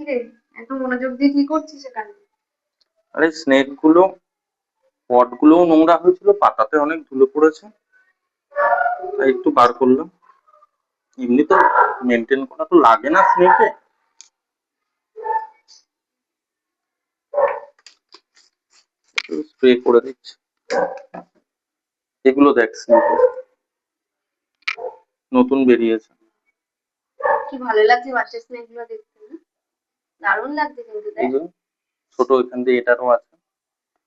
কিরে, এত মনোযোগ দিয়ে কি করছিস সেখানে? আরে স্নেক গুলো পটগুলোও নোংরা হয়েছিল, পাতাতে অনেক ধুলো পড়েছে, তাই একটু বার করলাম। এমনি তো মেনটেন করা তো লাগে না স্নেকে, স্প্রে করে দিচ্ছি। এগুলো দেখ স্নেক নতুন বেরিয়েছে। কি ভালো লাগছে বাচ্চা স্নেক গুলো দেখতে না? দারুণ লাগছে কিন্তু এই দেখ। যে ছোট এখান দিয়ে এটারও আছে।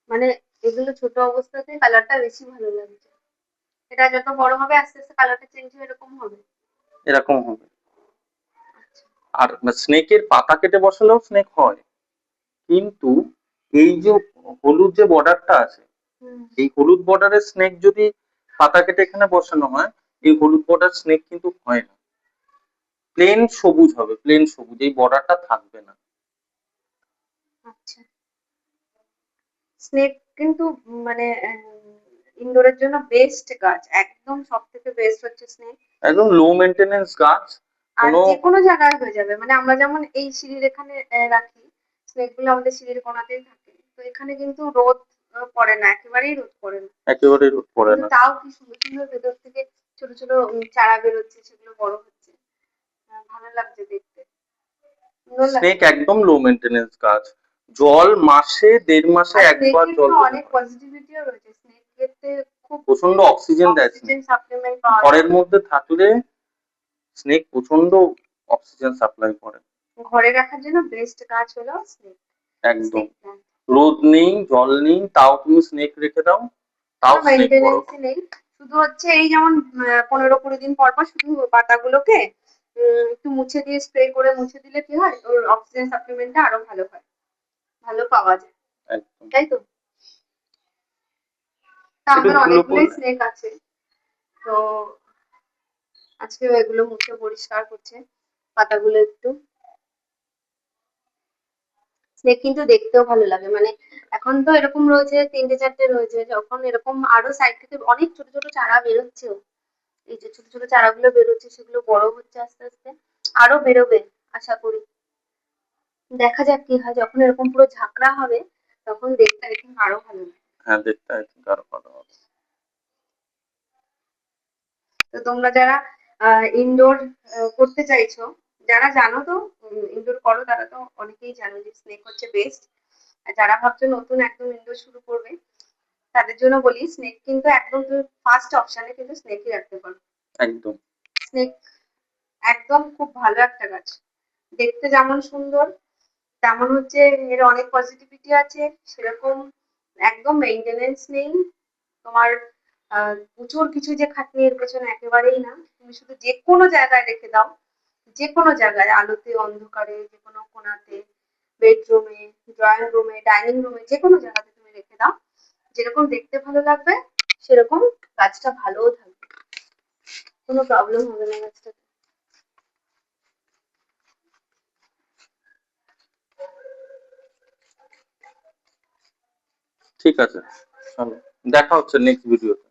মানে এগুলো ছোট অবস্থাতে কালারটা বেশি ভালো লাগছে। এটা যত বড় হবে আস্তে আস্তে কালারটা চেঞ্জ হয়ে এরকম হবে। এরকম হবে। আচ্ছা। আর স্নেকের পাতা কেটে বসালেও স্নেক হয়, কিন্তু এই যে হলুদ যে বর্ডারটা আছে, হুম। এই হলুদ বর্ডারের স্নেক যদি পাতা কেটে এখানে বসানো হয়, এই হলুদ বর্ডার স্নেক কিন্তু হয় না। প্লেন সবুজ হবে, প্লেন সবুজ, এই বর্ডারটা থাকবে না। আচ্ছা। স্নেক কিন্তু মানে ইনডোরের জন্য বেস্ট গাছ, একদম সব থেকে বেস্ট হচ্ছে স্নেক। একদম লো মেনটেনেন্স গাছ। আর কোনো যে কোনো জায়গায় হয়ে যাবে, মানে আমরা যেমন এই সিঁড়ির এখানে রাখি, স্নেক গুলো আমাদের সিঁড়ির কোনাতেই থাকে, তো এখানে কিন্তু রোদ পড়ে না, একেবারেই রোদ পড়ে না। একেবারে রোদ পড়ে কিন্তু না। তাও কি সুন্দর সুন্দর ভেতর থেকে ছোট ছোট চারা বেরোচ্ছে, সেগুলো বড় হচ্ছে। ভালো লাগছে দেখতে, সুন্দর স্নেক লাগছে। একদম লো মেনটেনেন্স গাছ। জল মাসে 1.5 মাসে আর একবার স্নেকের জল তো দিতে অনেক হয়। পজিটিভিটিও রয়েছে, স্নেক ক্ষেত্রে খুব প্রচন্ড অক্সিজেন দেয় অক্সিজেন স্নেক। সাপ্লিমেন্ট পাওয়া ঘরের যায়। মধ্যে থাকলে স্নেক প্রচন্ড অক্সিজেন সাপ্লাই করে। ঘরে রাখার জন্য বেস্ট গাছ হলো স্নেক। একদম। Snake plant. রোদ নেই, জল নেই, তাও তুমি স্নেক রেখে দাও, তাও কোনো স্নেক বড় মেনটেনেন্সই হবে। নেই। শুধু হচ্ছে এই যেমন 15-20 দিন পর পর শুধু পাতাগুলোকে একটু মুছে দিয়ে স্প্রে করে মুছে দিলে কি হয়, ওর অক্সিজেন সাপ্লিমেন্টটা আরো ভালো হয়, ভালো পাওয়া যায়। একদম। তাই তো। তা একটু আমার ধুলো অনেকগুলোই পড়লে। স্নেক আছে। তো আজকে এগুলো মুছে পরিষ্কার করছে পাতাগুলো একটু। স্নেক কিন্তু দেখতেও ভালো লাগে, মানে এখন তো এরকম রয়েছে, 3টে 4টে রয়েছে, যখন এরকম আরো সাইড থেকে অনেক ছোট ছোট চারা বেরোচ্ছেও। এই যে ছোট ছোট চারাগুলো বেরোচ্ছে, সেগুলো বড় হচ্ছে আস্তে আস্তে, আরো বেরোবে আশা করি। দেখা যাক কি হয়, যখন এরকম পুরো ঝাঁকড়া হবে তখন দেখতে আই থিঙ্ক আরো ভালো লাগবে। হ্যাঁ, দেখতে আই থিঙ্ক আরো ভালো হবে। তো তোমরা যারা ইনডোর করতে চাইছো, যারা জানো তো ইনডোর করো, তারা তো অনেকেই জানো যে স্নেক হচ্ছে বেস্ট। আর যারা ভাবছো নতুন একদম ইনডোর শুরু করবে, তাদের জন্য বলি স্নেক কিন্তু একদম তুমি ফার্স্ট অপশনে কিন্তু স্নেকই রাখতে পারো। একদম। স্নেক একদম খুব ভালো একটা গাছ, দেখতে যেমন সুন্দর, তেমন হচ্ছে এর অনেক পজিটিভিটি আছে সেরকম। একদম মেইনটেনেন্স নেই তোমার, প্রচুর কিছু যে খাটনি এর পেছনে একেবারেই না। তুমি শুধু যে কোনো জায়গায় রেখে দাও, যে কোনো জায়গায়, আলোতে অন্ধকারে, যে কোনো কোণাতে, বেডরুমে, ড্রয়িং রুমে, ডাইনিং রুমে, যে কোনো জায়গাতে তুমি রেখে দাও, যেরকম দেখতে ভালো লাগবে সেরকম গাছটা ভালোও থাকবে, কোনো প্রবলেম হবে না গাছটা। ঠিক আছে, চলো, দেখা হচ্ছে নেক্সট ভিডিওতে।